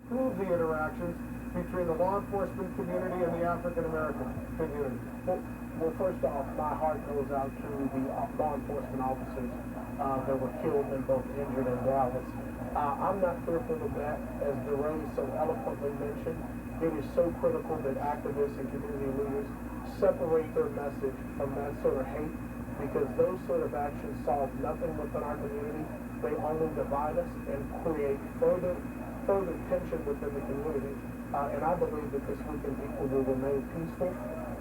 improve the interactions between the law enforcement community and the African American community? Well, first off, my heart goes out to the law enforcement officers that were killed and both injured in Dallas. I'm not fearful of that, as DeRay so eloquently mentioned. It is so critical that activists and community leaders separate their message from that sort of hate, because those sort of actions solve nothing within our community. They only divide us and create further tension within the community. And I believe that this weekend people will remain peaceful,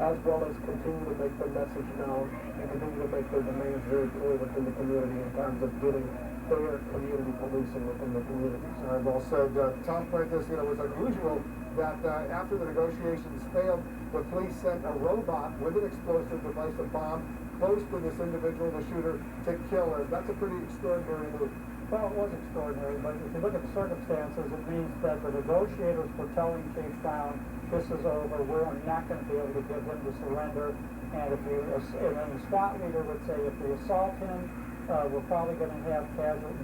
as well as continue to make their message known and continue to make their demands very clear within the community in terms of getting fair community policing within the communities. All right, well said. Tom Fuentes, it was unusual that after the negotiations failed, the police sent a robot with an explosive device, a bomb, close to this individual, the shooter, to kill her. That's a pretty extraordinary move. Well, it was extraordinary, but if you look at the circumstances, it means that the negotiators were telling Chief Brown, this is over, we're not going to be able to get him to surrender. And and the SWAT leader would say, if we assault him, we're probably going to have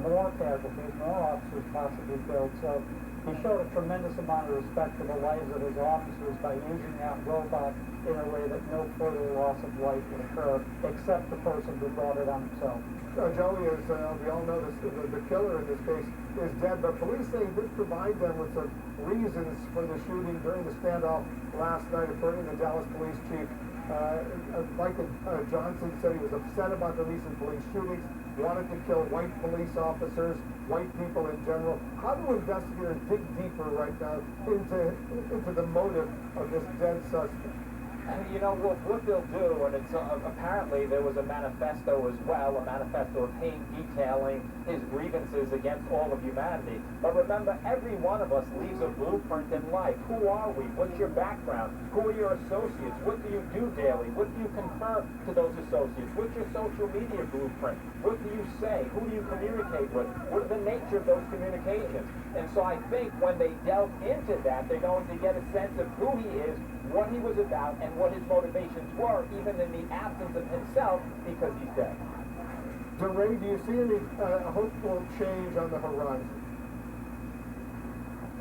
more casualties, more officers possibly killed. So he showed a tremendous amount of respect for the lives of his officers by using that robot in a way that no further loss of life would occur, except the person who brought it on himself. Joey, as we all know, the killer in this case is dead, but police say this provide them with some reasons for the shooting during the standoff last night, according to the Dallas police chief. Michael Johnson said he was upset about the recent police shootings, wanted to kill white police officers, white people in general. How do investigators dig deeper right now into the motive of this dead suspect? You know, what they'll do, and it's apparently there was a manifesto as well, a manifesto of him detailing his grievances against all of humanity. But remember, every one of us leaves a blueprint in life. Who are we? What's your background? Who are your associates? What do you do daily? What do you confer to those associates? What's your social media blueprint? What do you say? Who do you communicate with? What are the nature of those communications? And so I think when they delve into that, they're going to get a sense of who he is, what he was about, and what his motivations were, even in the absence of himself, because he's dead. DeRay, do you see any hopeful change on the horizon?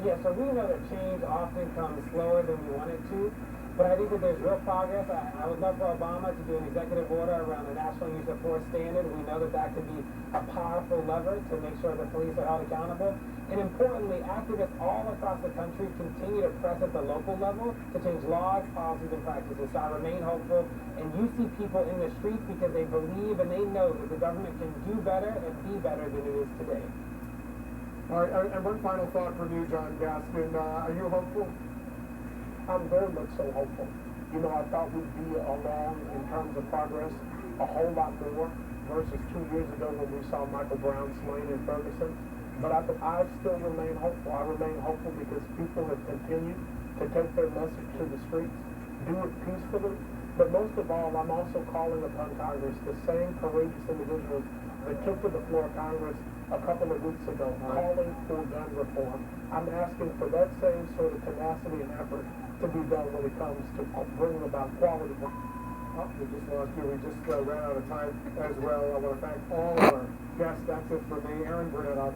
Yeah, so we know that change often comes slower than we want it to, but I think that there's real progress. I would love for Obama to do an executive order around the national use of force standard. We know that that could be a powerful lever to make sure that police are held accountable. And importantly, activists all across the country continue to press at the local level to change laws, policies, and practices. So I remain hopeful, and you see people in the streets because they believe and they know that the government can do better and be better than it is today. All right, and one final thought from you, John Gaskin. Are you hopeful? I'm very much so hopeful. You know, I thought we'd be along in terms of progress a whole lot more versus 2 years ago when we saw Michael Brown slain in Ferguson. But I still remain hopeful. I remain hopeful because people have continued to take their message to the streets, do it peacefully. But most of all, I'm also calling upon Congress, the same courageous individuals that took to the floor of Congress a couple of weeks ago, calling for gun reform. I'm asking for that same sort of tenacity and effort to be done when it comes to bringing about quality. Oh, we just lost you. We just ran out of time as well. I want to thank all of our guests. That's it for me. Aaron Burnett, our